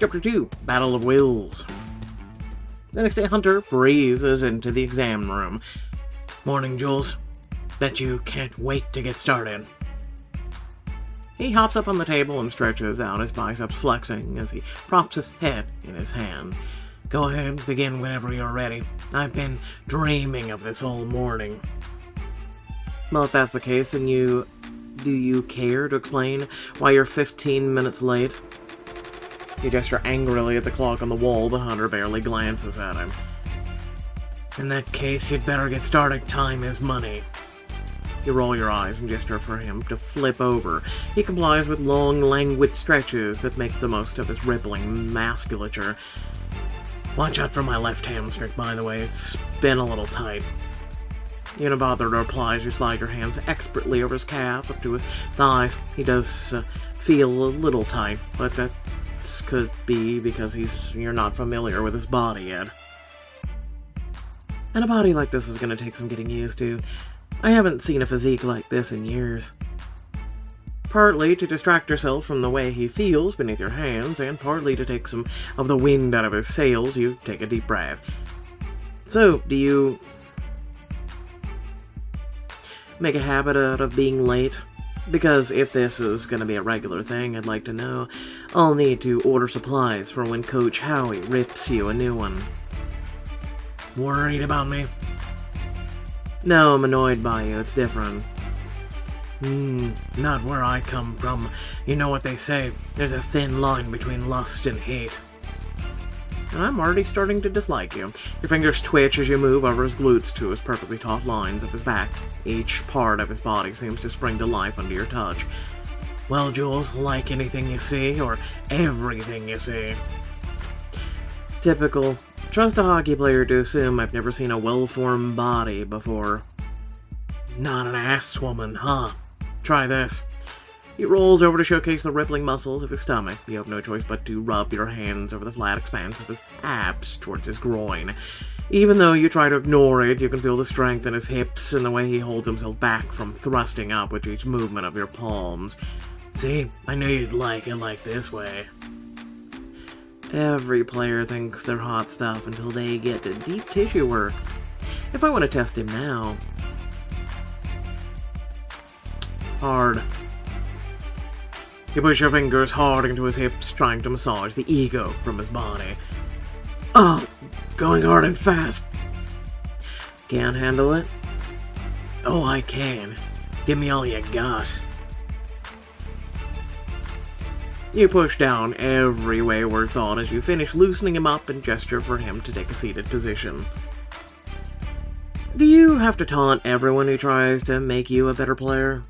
Chapter 2, Battle of Wills. The next day, Hunter breezes into the exam room. Morning, Jules. Bet you can't wait to get started. He hops up on the table and stretches out his biceps, flexing as he props his head in his hands. Go ahead, begin whenever you're ready. I've been dreaming of this all morning. Well, if that's the case, then do you care to explain why you're 15 minutes late? You gesture angrily at the clock on the wall, but Hunter barely glances at him. In that case, you'd better get started. Time is money. You roll your eyes and gesture for him to flip over. He complies with long, languid stretches that make the most of his rippling musculature. Watch out for my left hamstring, by the way. It's been a little tight. You don't bother to reply as you slide your hands expertly over his calves up to his thighs. He does feel a little tight, but that could be because you're not familiar with his body yet. And a body like this is going to take some getting used to. I haven't seen a physique like this in years. Partly to distract yourself from the way he feels beneath your hands, and partly to take some of the wind out of his sails, you take a deep breath. So, do you make a habit out of being late? Because if this is going to be a regular thing, I'd like to know. I'll need to order supplies for when Coach Howie rips you a new one. Worried about me? No, I'm annoyed by you. It's different. Not where I come from. You know what they say. There's a thin line between lust and hate. And I'm already starting to dislike you. Your fingers twitch as you move over his glutes to his perfectly taut lines of his back. Each part of his body seems to spring to life under your touch. Well, Jules, like anything you see, or everything you see. Typical. Trust a hockey player to assume I've never seen a well-formed body before. Not an ass woman, huh? Try this. He rolls over to showcase the rippling muscles of his stomach. You have no choice but to rub your hands over the flat expanse of his abs towards his groin. Even though you try to ignore it, you can feel the strength in his hips and the way he holds himself back from thrusting up with each movement of your palms. See, I knew you'd like it like this way. Every player thinks they're hot stuff until they get to deep tissue work. If I want to test him now... Hard. You push your fingers hard into his hips, trying to massage the ego from his body. Oh, going hard and fast. Can't handle it? Oh, I can. Give me all you got. You push down every wayward thought as you finish loosening him up and gesture for him to take a seated position. Do you have to taunt everyone who tries to make you a better player?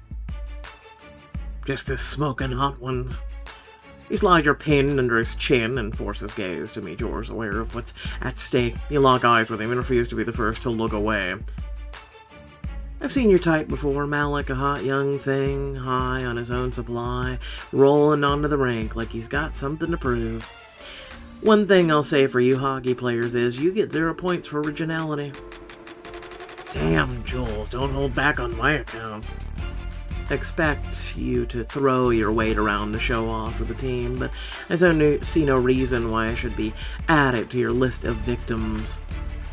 Just the smoking hot ones. You slide your pin under his chin and force his gaze to meet yours, aware of what's at stake. You lock eyes with him and refuse to be the first to look away. I've seen your type before, Malik, a hot young thing, high on his own supply, rolling onto the rink like he's got something to prove. One thing I'll say for you hockey players is you get 0 points for originality. Damn, Jules, don't hold back on my account. Expect you to throw your weight around to show off for the team, but I see no reason why I should be added to your list of victims.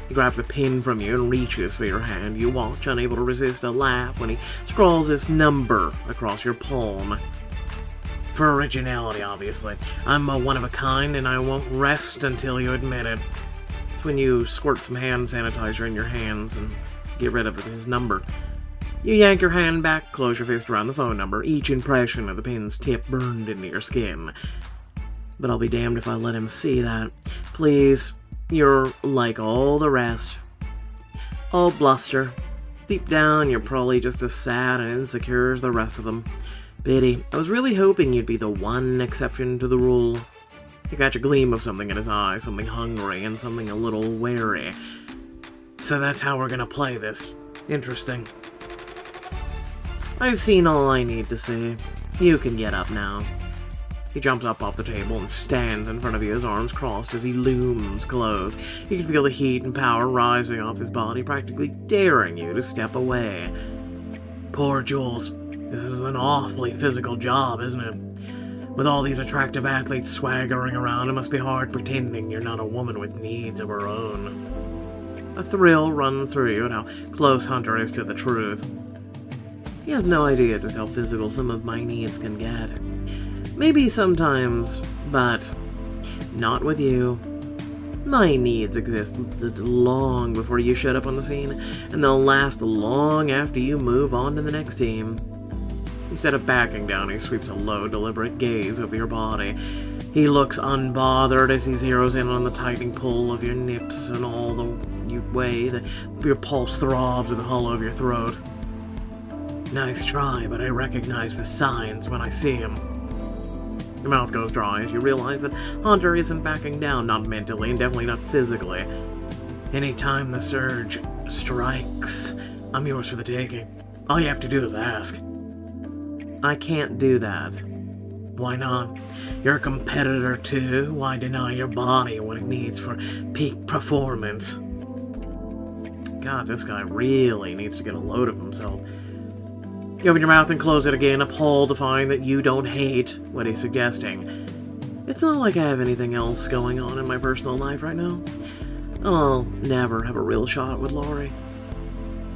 He grabs the pin from you and reaches for your hand. You watch, unable to resist a laugh when he scrawls his number across your palm. For originality, obviously. I'm a one-of-a-kind, and I won't rest until you admit it. It's when you squirt some hand sanitizer in your hands and get rid of his number. You yank your hand back, close your fist around the phone number, each impression of the pin's tip burned into your skin. But I'll be damned if I let him see that. Please, you're like all the rest. All bluster. Deep down, you're probably just as sad and insecure as the rest of them. Biddy, I was really hoping you'd be the one exception to the rule. You catch a gleam of something in his eye, something hungry and something a little wary. So that's how we're gonna play this. Interesting. I've seen all I need to see. You can get up now. He jumps up off the table and stands in front of you, his arms crossed as he looms close. You can feel the heat and power rising off his body, practically daring you to step away. Poor Jules. This is an awfully physical job, isn't it? With all these attractive athletes swaggering around, it must be hard pretending you're not a woman with needs of her own. A thrill runs through you at how close Hunter is to the truth. He has no idea just how physical some of my needs can get. Maybe sometimes, but not with you. My needs existed long before you showed up on the scene, and they'll last long after you move on to the next team. Instead of backing down, he sweeps a low, deliberate gaze over your body. He looks unbothered as he zeroes in on the tightening pull of your nips and all the way that your pulse throbs in the hollow of your throat. Nice try, but I recognize the signs when I see them. Your mouth goes dry as you realize that Hunter isn't backing down, not mentally and definitely not physically. Anytime the surge strikes, I'm yours for the taking. All you have to do is ask. I can't do that. Why not? You're a competitor too. Why deny your body what it needs for peak performance? God, this guy really needs to get a load of himself. You open your mouth and close it again, appalled to find that you don't hate what he's suggesting. It's not like I have anything else going on in my personal life right now. I'll never have a real shot with Laurie.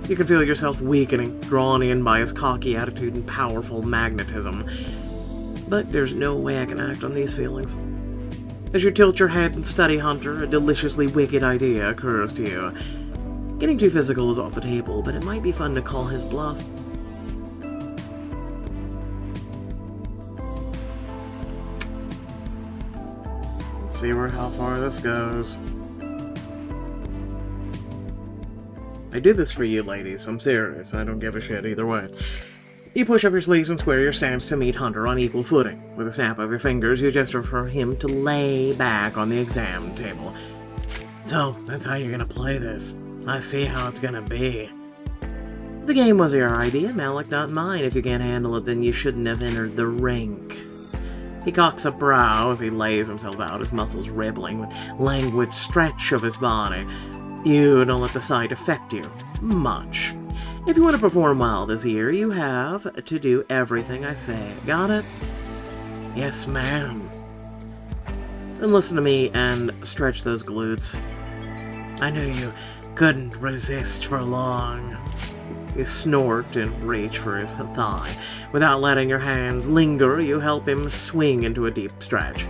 You can feel yourself weakening, drawn in by his cocky attitude and powerful magnetism. But there's no way I can act on these feelings. As you tilt your head and study Hunter, a deliciously wicked idea occurs to you. Getting too physical is off the table, but it might be fun to call his bluff. Let's see how far this goes. I did this for you, ladies. I'm serious. I don't give a shit either way. You push up your sleeves and square your stance to meet Hunter on equal footing. With a snap of your fingers, you gesture for him to lay back on the exam table. So, that's how you're gonna play this. I see how it's gonna be. The game was your idea, Malik, not mine. If you can't handle it, then you shouldn't have entered the rink. He cocks a brow as he lays himself out, his muscles rippling with languid stretch of his body. You don't let the sight affect you much. If you want to perform well this year, you have to do everything I say. Got it? Yes, ma'am. Then listen to me and stretch those glutes. I knew you couldn't resist for long. You snort and reach for his thigh. Without letting your hands linger, you help him swing into a deep stretch.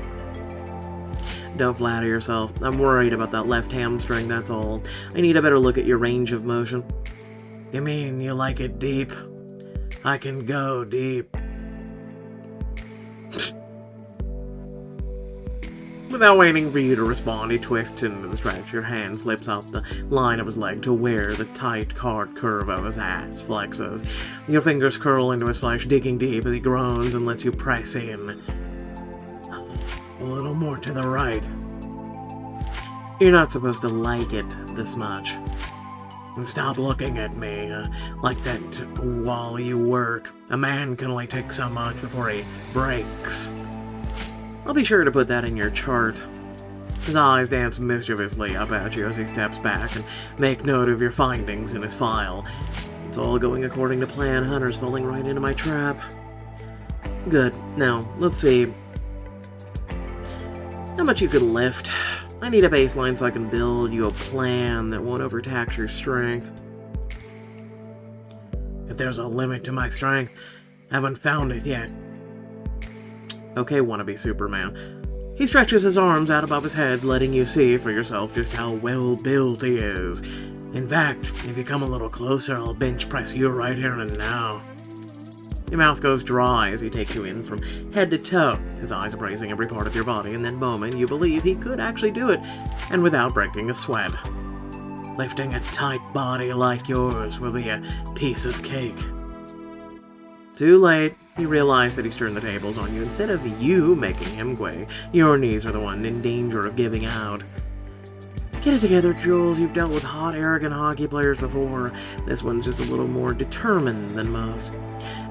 Don't flatter yourself. I'm worried about that left hamstring, that's all. I need a better look at your range of motion. You mean you like it deep? I can go deep. Without waiting for you to respond, he twists into the stretch. Your hand slips up the line of his leg to where the tight curve of his ass flexes. Your fingers curl into his flesh, digging deep as he groans and lets you press in. A little more to the right. You're not supposed to like it this much. And stop looking at me like that while you work. A man can only take so much before he breaks. I'll be sure to put that in your chart. His eyes dance mischievously up at you as he steps back and make note of your findings in his file. It's all going according to plan. Hunter's falling right into my trap. Good. Now, let's see how much you can lift. I need a baseline so I can build you a plan that won't overtax your strength. If there's a limit to my strength, I haven't found it yet. Okay, wannabe Superman. He stretches his arms out above his head, letting you see for yourself just how well built he is. In fact, if you come a little closer, I'll bench press you right here and now. Your mouth goes dry as he takes you in from head to toe, his eyes appraising every part of your body. In that moment, you believe he could actually do it, and without breaking a sweat. Lifting a tight body like yours will be a piece of cake. Too late. You realize that he's turned the tables on you. Instead of you making him quake, your knees are the one in danger of giving out. Get it together, Jules. You've dealt with hot, arrogant hockey players before. This one's just a little more determined than most.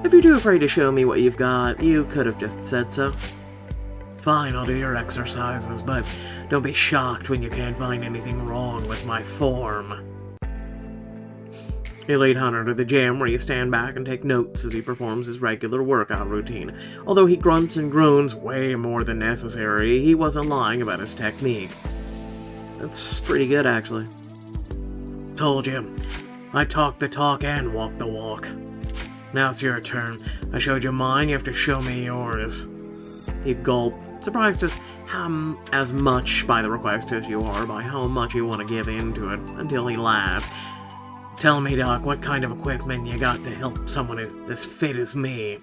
If you're too afraid to show me what you've got, you could have just said so. Fine, I'll do your exercises, but don't be shocked when you can't find anything wrong with my form. You lead Hunter to the gym where you stand back and take notes as he performs his regular workout routine. Although he grunts and groans way more than necessary, he wasn't lying about his technique. That's pretty good, actually. Told you. I talk the talk and walk the walk. Now it's your turn. I showed you mine, you have to show me yours. You gulp, surprised as much by the request as you are by how much you want to give in to it, until he laughs. Tell me, Doc, what kind of equipment you got to help someone as fit as me?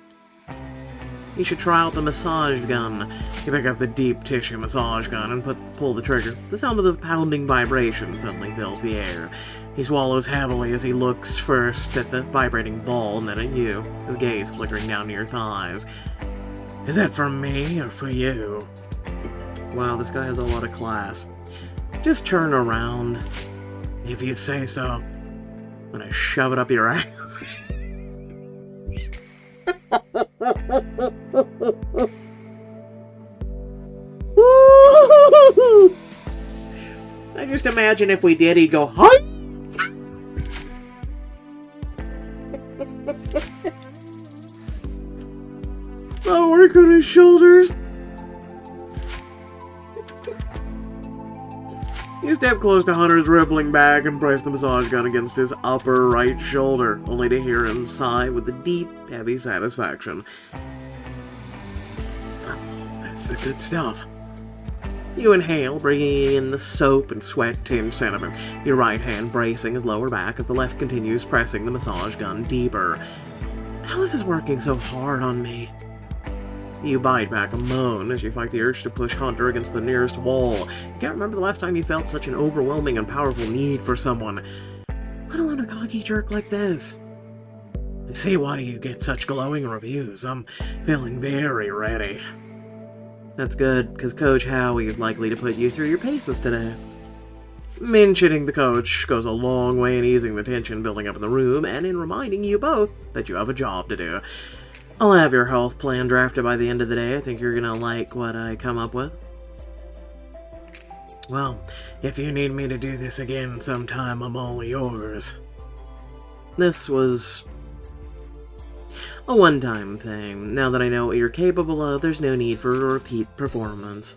You should try out the massage gun. You pick up the deep tissue massage gun and pull the trigger. The sound of the pounding vibration suddenly fills the air. He swallows heavily as he looks first at the vibrating ball and then at you, his gaze flickering down to your thighs. Is that for me or for you? Wow, this guy has a lot of class. Just turn around. If you say so. I'm gonna shove it up your ass. I just imagine if we did, he'd go, hi! I'll work on his shoulders. You step close to Hunter's rippling back and press the massage gun against his upper right shoulder, only to hear him sigh with a deep, heavy satisfaction. Oh, that's the good stuff. You inhale, bringing in the soap and sweat-tinged sentiment, your right hand bracing his lower back as the left continues pressing the massage gun deeper. How is this working so hard on me? You bite back a moan as you fight the urge to push Hunter against the nearest wall. You can't remember the last time you felt such an overwhelming and powerful need for someone. I don't want a cocky jerk like this. I see why you get such glowing reviews. I'm feeling very ready. That's good, because Coach Howie is likely to put you through your paces today. Mentioning the coach goes a long way in easing the tension building up in the room and in reminding you both that you have a job to do. I'll have your health plan drafted by the end of the day. I think you're gonna like what I come up with. Well, if you need me to do this again sometime, I'm all yours. This was a one-time thing. Now that I know what you're capable of, there's no need for a repeat performance.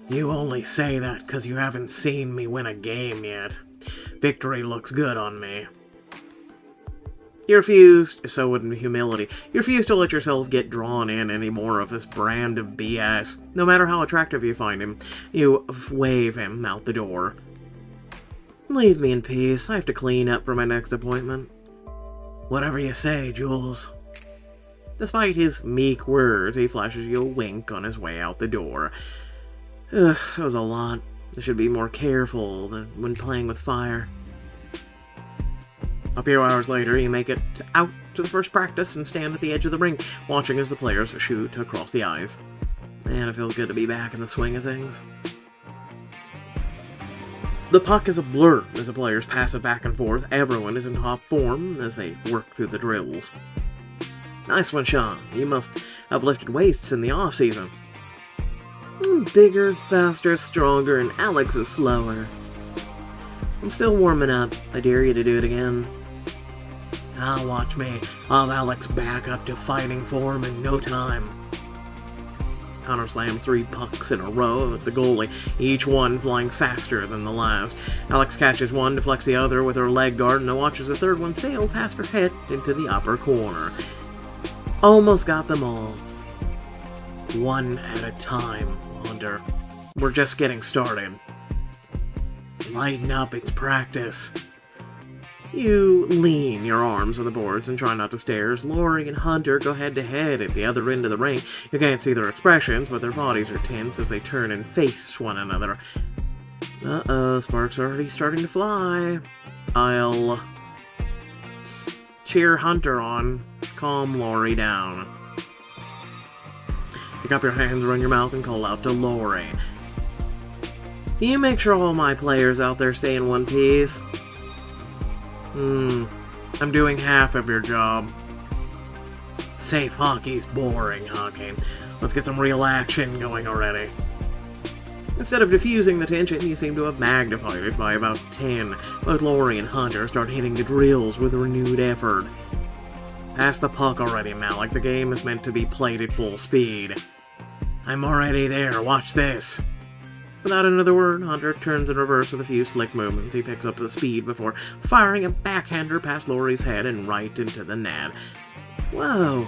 You only say that because you haven't seen me win a game yet. Victory looks good on me. You refused, so with humility, you refuse to let yourself get drawn in any more of this brand of BS. No matter how attractive you find him, you wave him out the door. Leave me in peace. I have to clean up for my next appointment. Whatever you say, Jules. Despite his meek words, he flashes you a wink on his way out the door. Ugh, that was a lot. I should be more careful than when playing with fire. A few hours later, you make it out to the first practice and stand at the edge of the ring, watching as the players shoot across the ice. Man, it feels good to be back in the swing of things. The puck is a blur as the players pass it back and forth. Everyone is in top form as they work through the drills. Nice one, Sean. You must have lifted weights in the off-season. Bigger, faster, stronger, and Alex is slower. I'm still warming up. I dare you to do it again. Now watch me. I'll have Alex back up to fighting form in no time. Hunter slams 3 pucks in a row at the goalie, each one flying faster than the last. Alex catches one, deflects the other with her leg guard, and watches the third one sail past her head into the upper corner. Almost got them all. One at a time, Hunter. We're just getting started. Lighten up, it's practice. You lean your arms on the boards and try not to stare as Lori and Hunter go head-to-head at the other end of the ring. You can't see their expressions, but their bodies are tense as they turn and face one another. Uh-oh, sparks are already starting to fly. I'll cheer Hunter on, calm Lori down. Pick up your hands around your mouth and call out to Lori. You make sure all my players out there stay in one piece. I'm doing half of your job. Safe hockey's boring hockey. Let's get some real action going already. Instead of diffusing the tension, you seem to have magnified it by about 10. Both Lori and Hunter start hitting the drills with renewed effort. Pass the puck already, Malik. The game is meant to be played at full speed. I'm already there. Watch this. Without another word, Hunter turns in reverse with a few slick movements. He picks up the speed before firing a backhander past Lori's head and right into the net. Whoa,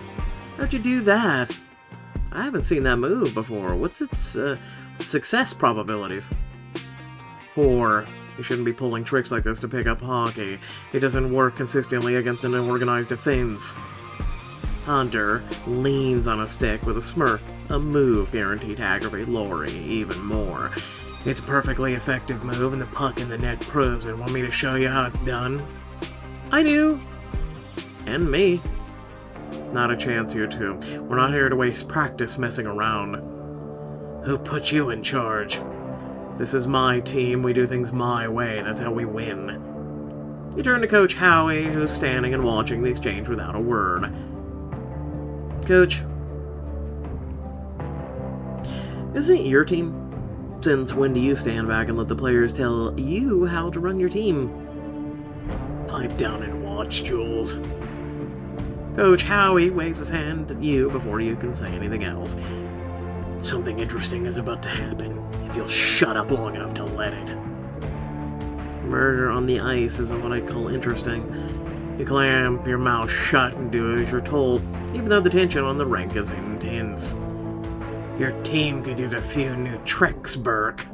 how'd you do that? I haven't seen that move before. What's its success probabilities? 4. You shouldn't be pulling tricks like this to pick up hockey. It doesn't work consistently against an organized defense. Hunter leans on a stick with a smirk, a move guaranteed to aggravate Lori even more. It's a perfectly effective move, and the puck in the net proves it. Want me to show you how it's done? I do. And me. Not a chance, you two. We're not here to waste practice messing around. Who put you in charge? This is my team. We do things my way. That's how we win. You turn to Coach Howie, who's standing and watching the exchange without a word. Coach, isn't it your team? Since when do you stand back and let the players tell you how to run your team? Pipe down and watch, Jules. Coach Howie waves his hand at you before you can say anything else. Something interesting is about to happen, if you'll shut up long enough to let it. Murder on the ice isn't what I'd call interesting. You clamp your mouth shut and do as you're told, even though the tension on the rink is intense. Your team could use a few new tricks, Burke.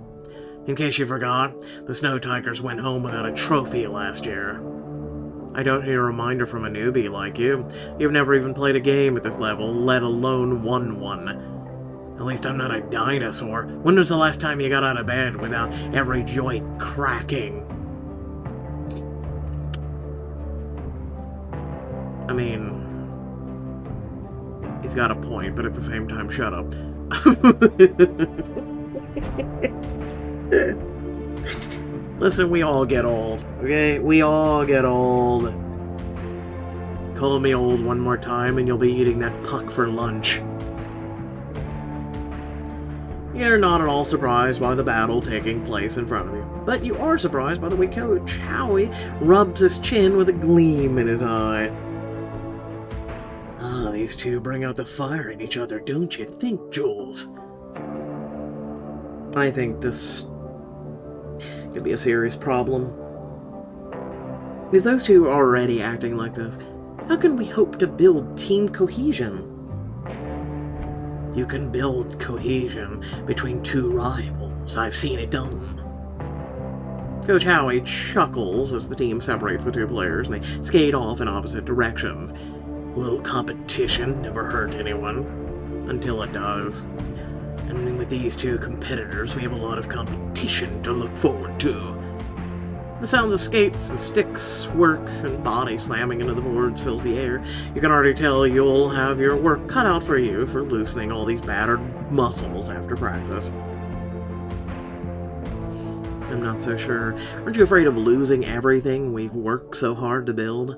In case you forgot, the Snow Tigers went home without a trophy last year. I don't need a reminder from a newbie like you. You've never even played a game at this level, let alone won one. At least I'm not a dinosaur. When was the last time you got out of bed without every joint cracking? I mean, he's got a point, but at the same time, shut up. Listen, we all get old, okay? We all get old. Call me old one more time and you'll be eating that puck for lunch. You're not at all surprised by the battle taking place in front of you, but you are surprised by the way Coach Howie rubs his chin with a gleam in his eye. Ah, these two bring out the fire in each other, don't you think, Jules? I think this could be a serious problem. With those two already acting like this, how can we hope to build team cohesion? You can build cohesion between two rivals. I've seen it done. Coach Howie chuckles as the team separates the two players and they skate off in opposite directions. A little competition never hurt anyone, until it does. And then with these two competitors, we have a lot of competition to look forward to. The sounds of skates and sticks, work, and body slamming into the boards fills the air. You can already tell you'll have your work cut out for you for loosening all these battered muscles after practice. I'm not so sure. Aren't you afraid of losing everything we've worked so hard to build?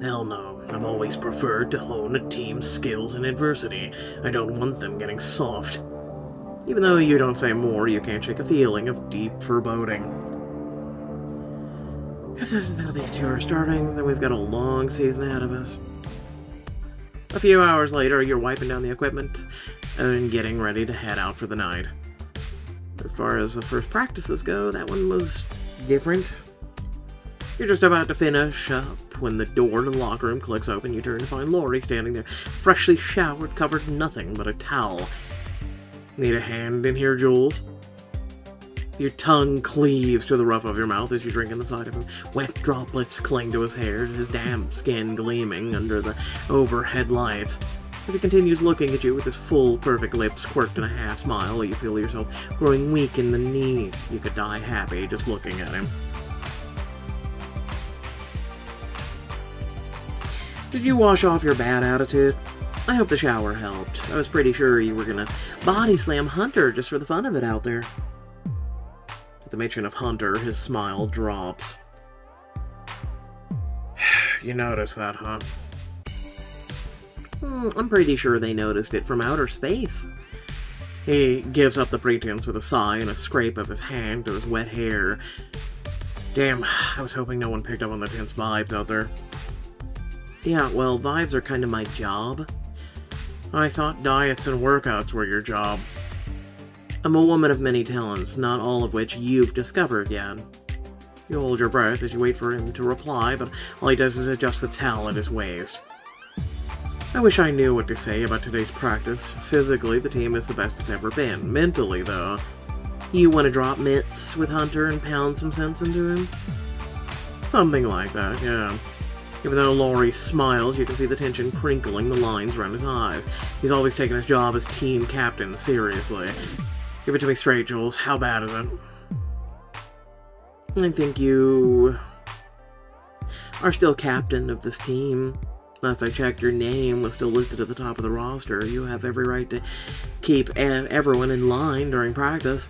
Hell no. I've always preferred to hone a team's skills in adversity. I don't want them getting soft. Even though you don't say more, you can't shake a feeling of deep foreboding. If this is how these two are starting, then we've got a long season ahead of us. A few hours later, you're wiping down the equipment and getting ready to head out for the night. As far as the first practices go, that one was different. You're just about to finish up when the door to the locker room clicks open. You turn to find Lori standing there, freshly showered, covered in nothing but a towel. Need a hand in here, Jules? Your tongue cleaves to the roof of your mouth as you drink in the side of him. Wet droplets cling to his hair, his damp skin gleaming under the overhead lights. As he continues looking at you with his full, perfect lips quirked in a half smile, you feel yourself growing weak in the knee. You could die happy just looking at him. Did you wash off your bad attitude? I hope the shower helped. I was pretty sure you were gonna body slam Hunter just for the fun of it out there. At the mention of Hunter, his smile drops. You noticed that, huh? I'm pretty sure they noticed it from outer space. He gives up the pretense with a sigh and a scrape of his hand through his wet hair. Damn, I was hoping no one picked up on the tense vibes out there. Yeah, well, vibes are kind of my job. I thought diets and workouts were your job. I'm a woman of many talents, not all of which you've discovered yet. You hold your breath as you wait for him to reply, but all he does is adjust the towel at his waist. I wish I knew what to say about today's practice. Physically, the team is the best it's ever been. Mentally, though, you want to drop mitts with Hunter and pound some sense into him? Something like that, yeah. Even though Laurie smiles, you can see the tension crinkling the lines around his eyes. He's always taken his job as team captain seriously. Give it to me straight, Jules. How bad is it? I think you are still captain of this team. Last I checked, your name was still listed at the top of the roster. You have every right to keep everyone in line during practice.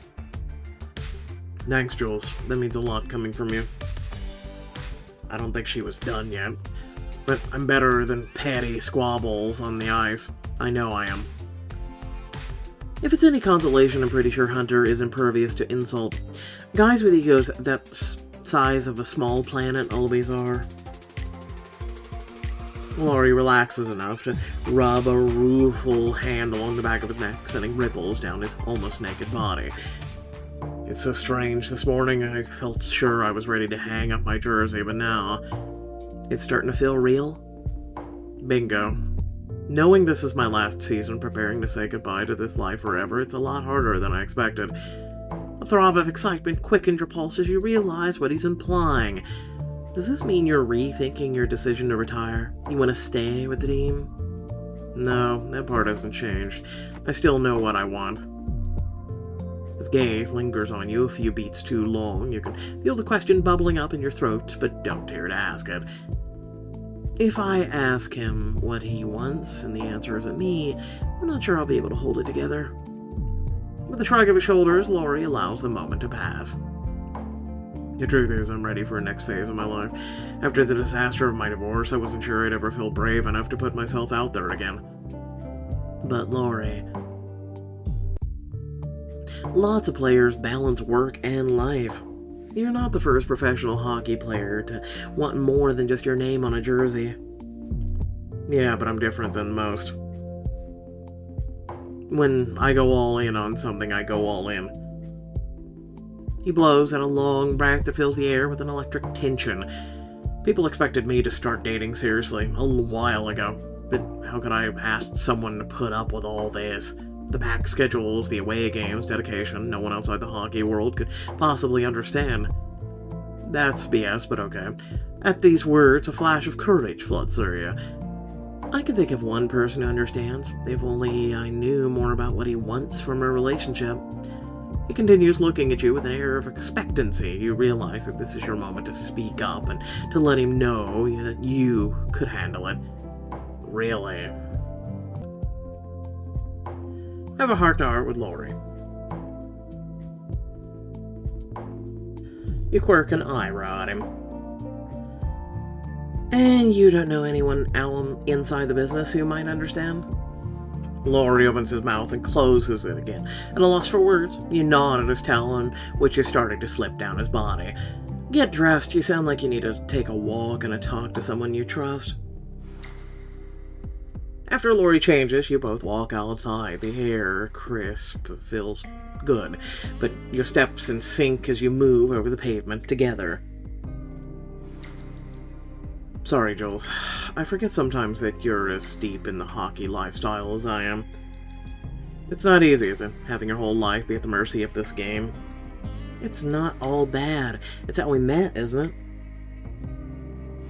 Thanks, Jules. That means a lot coming from you. I don't think she was done yet, but I'm better than petty squabbles on the ice. I know I am. If it's any consolation, I'm pretty sure Hunter is impervious to insult. Guys with egos that size of a small planet always are. Laurie relaxes enough to rub a rueful hand along the back of his neck, sending ripples down his almost naked body. It's so strange. This morning I felt sure I was ready to hang up my jersey, but now it's starting to feel real. Bingo. Knowing this is my last season, preparing to say goodbye to this life forever, it's a lot harder than I expected. A throb of excitement quickens your pulse as you realize what he's implying. Does this mean you're rethinking your decision to retire? You want to stay with the team? No, that part hasn't changed. I still know what I want. His gaze lingers on you a few beats too long. You can feel the question bubbling up in your throat, but don't dare to ask it. If I ask him what he wants and the answer isn't me, I'm not sure I'll be able to hold it together. With a shrug of his shoulders, Laurie allows the moment to pass. The truth is, I'm ready for a next phase of my life. After the disaster of my divorce, I wasn't sure I'd ever feel brave enough to put myself out there again. But Laurie, lots of players balance work and life. You're not the first professional hockey player to want more than just your name on a jersey. Yeah, but I'm different than most. When I go all in on something, I go all in. He blows out a long breath that fills the air with an electric tension. People expected me to start dating seriously a while ago, but how could I have asked someone to put up with all this? The packed schedules, the away games, dedication, no one outside the hockey world could possibly understand. That's BS, but okay. At these words, a flash of courage floods through you. I can think of one person who understands, if only I knew more about what he wants from a relationship. He continues looking at you with an air of expectancy. You realize that this is your moment to speak up and to let him know that you could handle it. Really. Have a heart-to-heart with Laurie. You quirk an eyebrow at him. And you don't know anyone inside the business who might understand? Laurie opens his mouth and closes it again. At a loss for words, you nod at his talon, which is starting to slip down his body. Get dressed. You sound like you need to take a walk and a talk to someone you trust. After Laurie changes, you both walk outside. The air, crisp, feels good, but your steps in sync as you move over the pavement together. Sorry, Jules. I forget sometimes that you're as deep in the hockey lifestyle as I am. It's not easy, is it? Having your whole life be at the mercy of this game. It's not all bad. It's how we met, isn't it?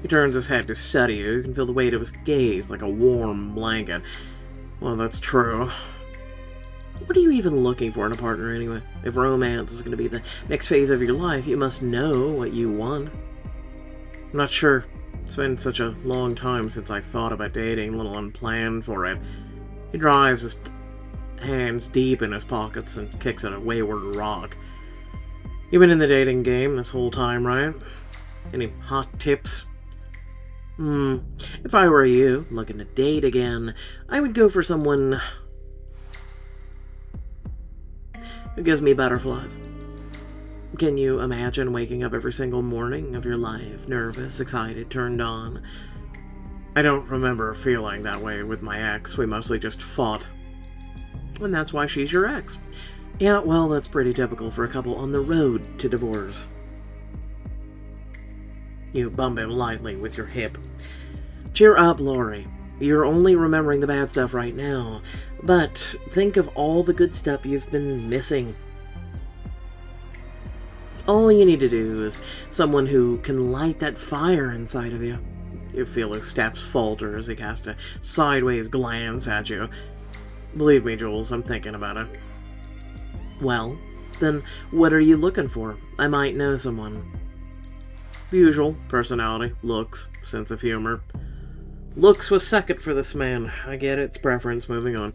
He turns his head to study you. You can feel the weight of his gaze like a warm blanket. Well, that's true. What are you even looking for in a partner anyway? If romance is going to be the next phase of your life, you must know what you want. I'm not sure. It's been such a long time since I thought about dating, a little unplanned for it. He drives his hands deep in his pockets and kicks at a wayward rock. You've been in the dating game this whole time, right? Any hot tips? If I were you, looking to date again, I would go for someone It gives me butterflies. Can you imagine waking up every single morning of your life, nervous, excited, turned on? I don't remember feeling that way with my ex. We mostly just fought. And that's why she's your ex. Yeah, well, that's pretty typical for a couple on the road to divorce. You bump him lightly with your hip. Cheer up, Lori. You're only remembering the bad stuff right now, but think of all the good stuff you've been missing. All you need to do is someone who can light that fire inside of you. You feel his steps falter as he casts a sideways glance at you. Believe me, Jules, I'm thinking about it. Well, then what are you looking for? I might know someone. The usual: personality, looks, sense of humor. Looks was second for this man. I get it, it's preference, moving on.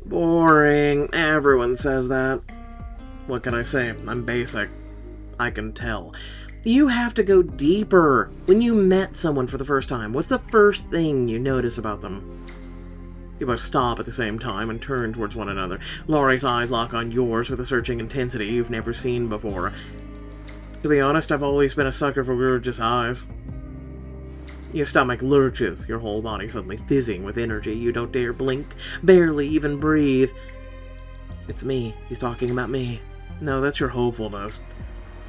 Boring. Everyone says that. What can I say? I'm basic. I can tell. You have to go deeper. When you met someone for the first time, what's the first thing you notice about them? You both stop at the same time and turn towards one another. Laurie's eyes lock on yours with a searching intensity you've never seen before. To be honest, I've always been a sucker for gorgeous eyes. Your stomach lurches, your whole body suddenly fizzing with energy. You don't dare blink, barely even breathe. It's me. He's talking about me. No, that's your hopefulness.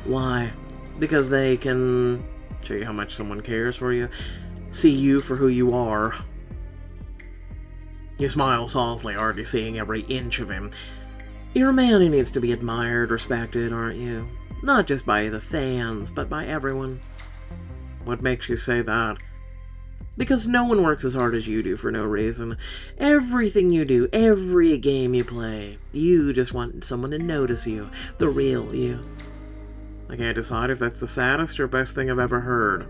Why? Because they can show you how much someone cares for you, see you for who you are. You smile softly, already seeing every inch of him. You're a man who needs to be admired, respected, aren't you? Not just by the fans, but by everyone. What makes you say that? Because no one works as hard as you do for no reason. Everything you do, every game you play, you just want someone to notice you, the real you. I can't decide if that's the saddest or best thing I've ever heard.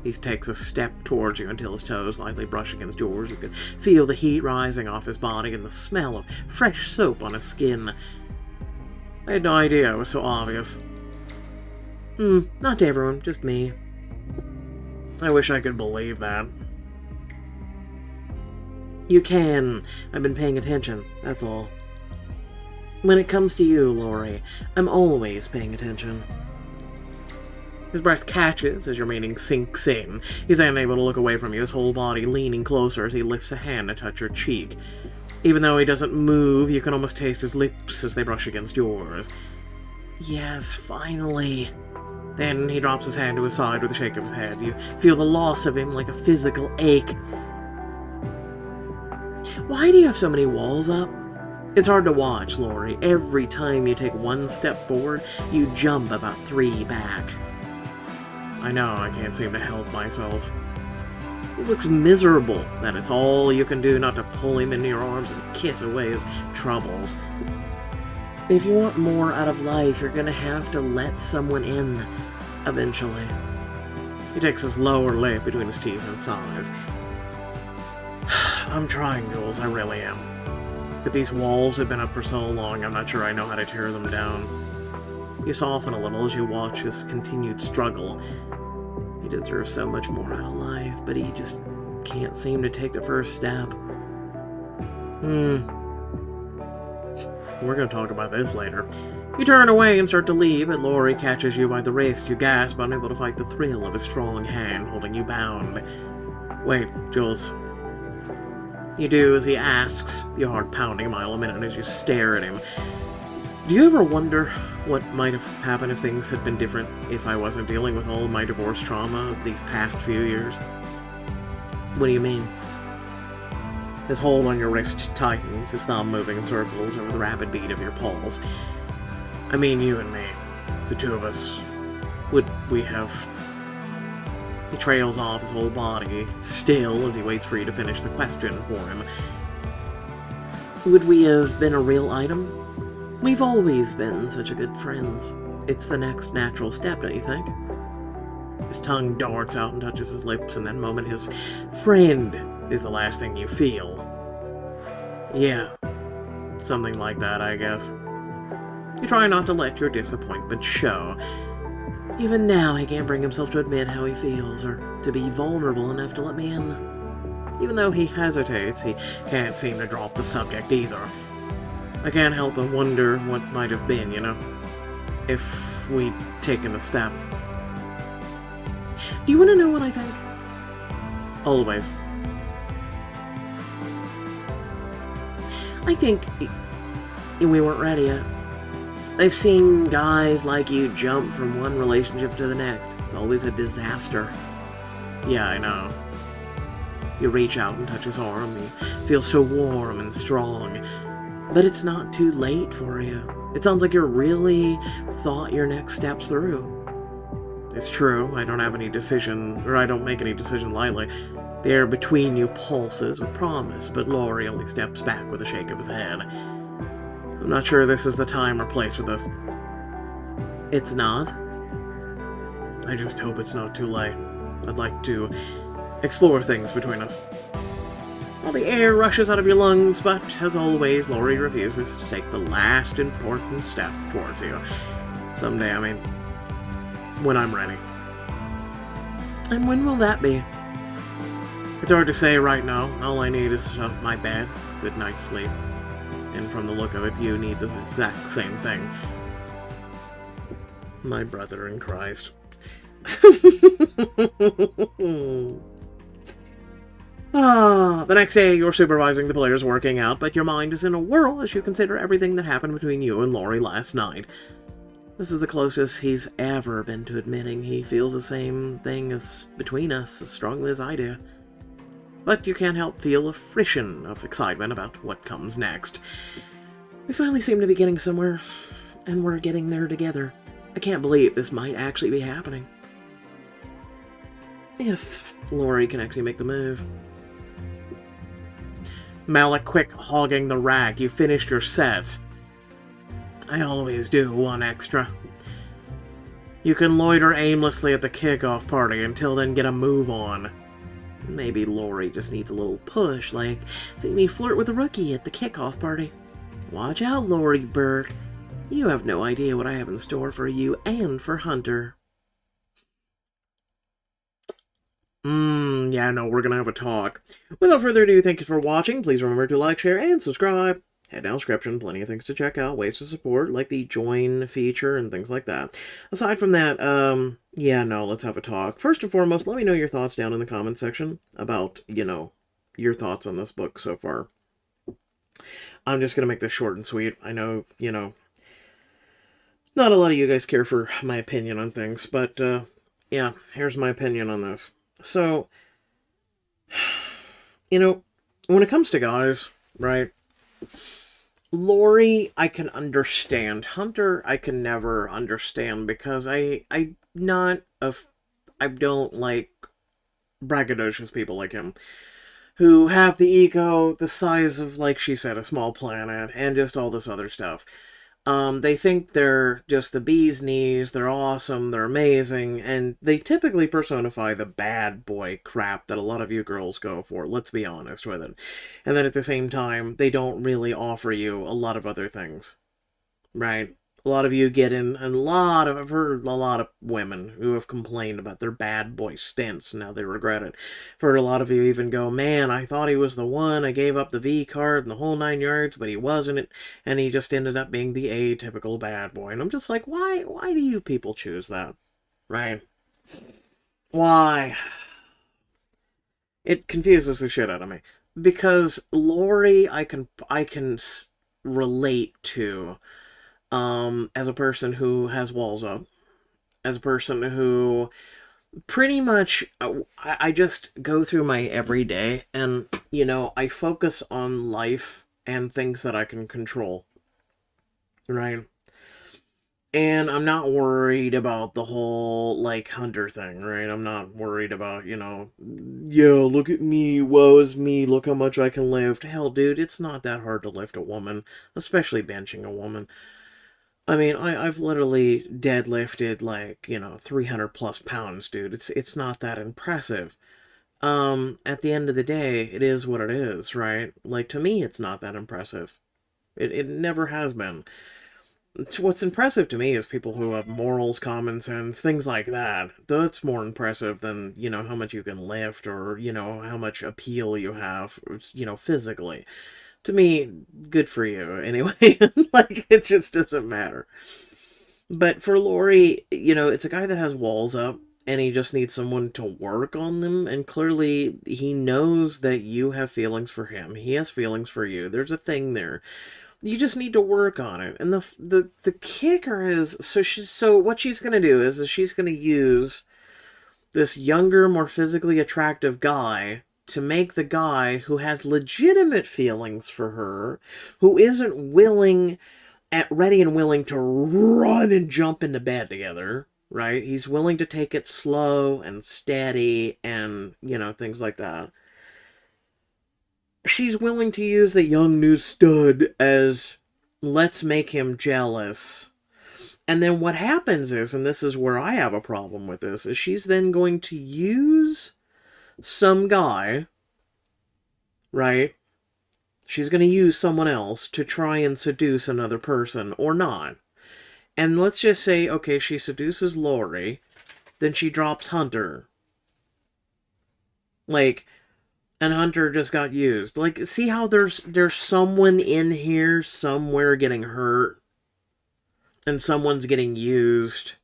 He takes a step towards you until his toes lightly brush against yours. You can feel the heat rising off his body and the smell of fresh soap on his skin. I had no idea it was so obvious. Not to everyone, just me. I wish I could believe that. You can. I've been paying attention, that's all. When it comes to you, Lori, I'm always paying attention. His breath catches as your meaning sinks in. He's unable to look away from you, his whole body leaning closer as he lifts a hand to touch your cheek. Even though he doesn't move, you can almost taste his lips as they brush against yours. Yes, finally. Then he drops his hand to his side with a shake of his head. You feel the loss of him like a physical ache. Why do you have so many walls up? It's hard to watch, Lori. Every time you take one step forward, you jump about 3 back. I know, I can't seem to help myself. He looks miserable, that it's all you can do not to pull him into your arms and kiss away his troubles. If you want more out of life, you're gonna have to let someone in, eventually. He takes his lower lip between his teeth and sighs. I'm trying, Jules, I really am. But these walls have been up for so long, I'm not sure I know how to tear them down. You soften a little as you watch his continued struggle. He deserves so much more out of life, but he just can't seem to take the first step. We're gonna talk about this later. You turn away and start to leave, but Lori catches you by the wrist. You gasp, unable to fight the thrill of his strong hand holding you bound. Wait, Jules. You do as he asks, your heart pounding a mile a minute as you stare at him. Do you ever wonder what might have happened if things had been different, if I wasn't dealing with all my divorce trauma of these past few years? What do you mean? His hold on your wrist tightens, his thumb moving in circles over the rapid beat of your pulse. I mean you and me, the two of us. Would we have... He trails off, his whole body still as he waits for you to finish the question for him. Would we have been a real item? We've always been such a good friends. It's the next natural step, don't you think? His tongue darts out and touches his lips, and that moment his friend is the last thing you feel. Yeah, something like that, I guess. You try not to let your disappointment show. Even now, he can't bring himself to admit how he feels, or to be vulnerable enough to let me in. Even though he hesitates, he can't seem to drop the subject either. I can't help but wonder what might have been, if we'd taken a step. Do you want to know what I think? Always. I think we weren't ready yet. I've seen guys like you jump from one relationship to the next. It's always a disaster. Yeah, I know. You reach out and touch his arm, you feel so warm and strong. But it's not too late for you. It sounds like you really thought your next steps through. It's true, I don't make any decision lightly. The air between you pulses with promise, but Laurie only steps back with a shake of his head. I'm not sure this is the time or place for this. It's not? I just hope it's not too late. I'd like to explore things between us. All the air rushes out of your lungs, but as always, Laurie refuses to take the last important step towards you. Someday, when I'm ready. And when will that be? It's hard to say right now. All I need is my bed, good night's sleep. And from the look of it, you need the exact same thing. My brother in Christ. The next day, you're supervising the players working out, but your mind is in a whirl as you consider everything that happened between you and Laurie last night. This is the closest he's ever been to admitting he feels the same thing as between us as strongly as I do. But you can't help feel a frisson of excitement about what comes next. We finally seem to be getting somewhere, and we're getting there together. I can't believe this might actually be happening. If Laurie can actually make the move. Malik, quick hogging the rack. You finished your set. I always do one extra. You can loiter aimlessly at the kickoff party until then get a move on. Maybe Laurie just needs a little push, like see me flirt with a rookie at the kickoff party. Watch out, Laurie Burke. You have no idea what I have in store for you and for Hunter. Yeah, no, we're gonna have a talk. Without further ado, thank you for watching. Please remember to like, share, and subscribe. Head down description, plenty of things to check out, ways to support, like the join feature and things like that. Aside from that, yeah, no, let's have a talk. First and foremost, let me know your thoughts down in the comment section about, your thoughts on this book so far. I'm just gonna make this short and sweet. I know, not a lot of you guys care for my opinion on things, but, yeah, here's my opinion on this. So, when it comes to guys, right, Laurie, I can understand. Hunter, I can never understand because I don't like braggadocious people like him who have the ego the size of, like she said, a small planet and just all this other stuff. They think they're just the bee's knees, they're awesome, they're amazing, and they typically personify the bad boy crap that a lot of you girls go for, let's be honest with it. And then at the same time, they don't really offer you a lot of other things, right? A lot of you get in, and I've heard a lot of women who have complained about their bad boy stints, and now they regret it. I've heard a lot of you even go, man, I thought he was the one, I gave up the V card and the whole 9 yards, but he wasn't, and he just ended up being the atypical bad boy. And I'm just like, why do you people choose that? Right? Why? It confuses the shit out of me. Because Laurie, I can relate to, as a person who has walls up, as a person who pretty much, I just go through my everyday and, I focus on life and things that I can control, right? And I'm not worried about the whole, like, Hunter thing, right? I'm not worried about, yeah, look at me, woe is me, look how much I can lift. Hell, dude, it's not that hard to lift a woman, especially benching a woman. I've literally deadlifted, like, 300 plus pounds, dude. It's not that impressive. At the end of the day, it is what it is, right? Like, to me, it's not that impressive. It never has been. What's impressive to me is people who have morals, common sense, things like that. That's more impressive than, how much you can lift or, how much appeal you have, physically. To me, good for you. Anyway, like, it just doesn't matter. But for Laurie, it's a guy that has walls up, and he just needs someone to work on them. And clearly, he knows that you have feelings for him. He has feelings for you. There's a thing there. You just need to work on it. And the kicker is, so what she's gonna do is she's gonna use this younger, more physically attractive guy to make the guy who has legitimate feelings for her, who isn't ready and willing to run and jump into bed together, right? He's willing to take it slow and steady and, things like that. She's willing to use the young new stud as, let's make him jealous. And then what happens is, and this is where I have a problem with this, is she's then going to use some guy, right? She's going to use someone else to try and seduce another person, or not. And let's just say, okay, she seduces Laurie, then she drops Hunter. Like, and Hunter just got used. Like, see how there's someone in here somewhere getting hurt, and someone's getting used?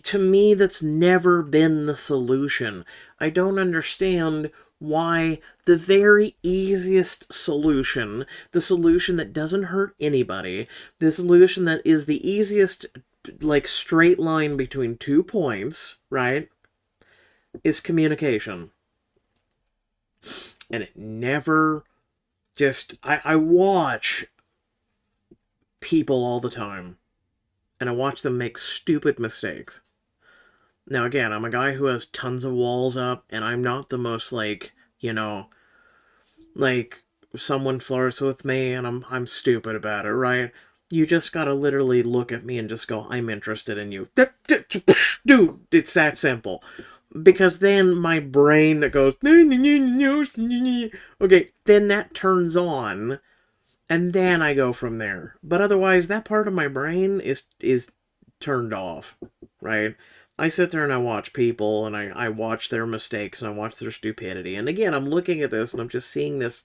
To me, that's never been the solution. I don't understand why the very easiest solution, the solution that doesn't hurt anybody, the solution that is the easiest, like, straight line between 2 points, right, is communication. And it never just... I watch people all the time, and I watch them make stupid mistakes. Now, again, I'm a guy who has tons of walls up, and I'm not the most, like, like, someone flirts with me, and I'm stupid about it, right? You just gotta literally look at me and just go, I'm interested in you. Dude, it's that simple. Because then my brain that goes, okay, then that turns on, and then I go from there. But otherwise, that part of my brain is turned off, right? I sit there and I watch people, and I watch their mistakes, and I watch their stupidity. And again, I'm looking at this, and I'm just seeing this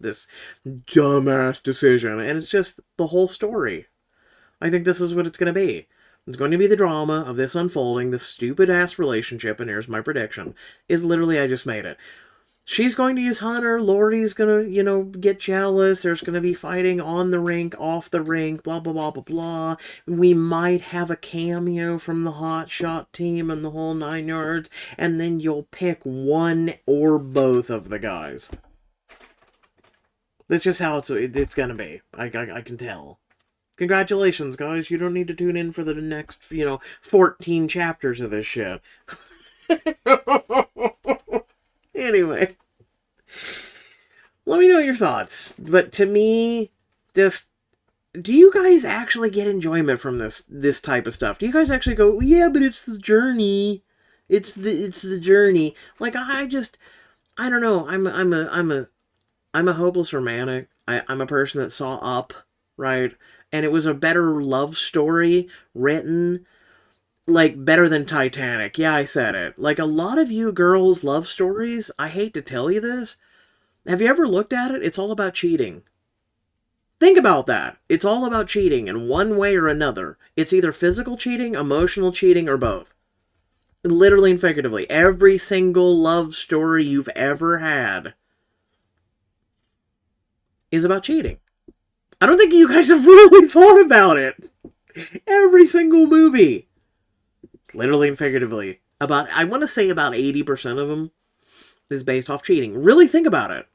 dumbass decision, and it's just the whole story. I think this is what it's going to be. It's going to be the drama of this unfolding, this stupid-ass relationship, and here's my prediction, is literally I just made it. She's going to use Hunter, Laurie's going to, get jealous, there's going to be fighting on the rink, off the rink, blah, blah, blah, blah, blah. We might have a cameo from the Hot Shot team and the whole 9 yards, and then you'll pick one or both of the guys. That's just how it's going to be. I can tell. Congratulations, guys. You don't need to tune in for the next, 14 chapters of this shit. Anyway. Let me know your thoughts. But to me, just... do you guys actually get enjoyment from this type of stuff? Do you guys actually go, yeah, but it's the journey. It's the journey. Like, I don't know. I'm a hopeless romantic. I'm a person that saw Up, right? And it was a better love story written, like, better than Titanic. Yeah, I said it. Like, a lot of you girls' love stories, I hate to tell you this, have you ever looked at it? It's all about cheating. Think about that. It's all about cheating in one way or another. It's either physical cheating, emotional cheating, or both. Literally and figuratively. Every single love story you've ever had is about cheating. I don't think you guys have really thought about it. Every single movie. Literally and figuratively. I want to say about 80% of them is based off cheating. Really think about it.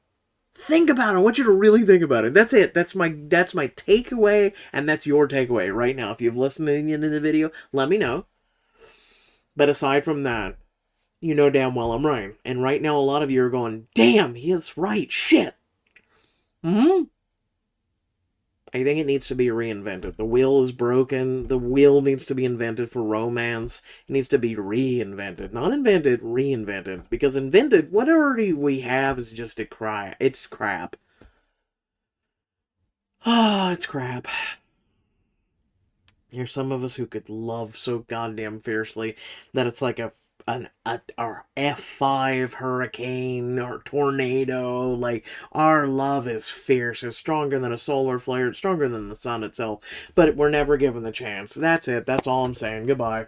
Think about it. I want you to really think about it. That's it. That's my takeaway, and that's your takeaway right now. If you've listened to the end of the video, let me know. But aside from that, you know damn well I'm right. And right now, a lot of you are going, damn, he is right. Shit. I think it needs to be reinvented. The wheel is broken. The wheel needs to be invented for romance. It needs to be reinvented. Not invented, reinvented. Because invented, whatever we have is just it's crap. Ah, it's crap. There's some of us who could love so goddamn fiercely that it's like a our F5 hurricane or tornado. Like, our love is fierce. It's stronger than a solar flare. It's stronger than the sun itself. But we're never given the chance. That's it. That's all I'm saying. Goodbye.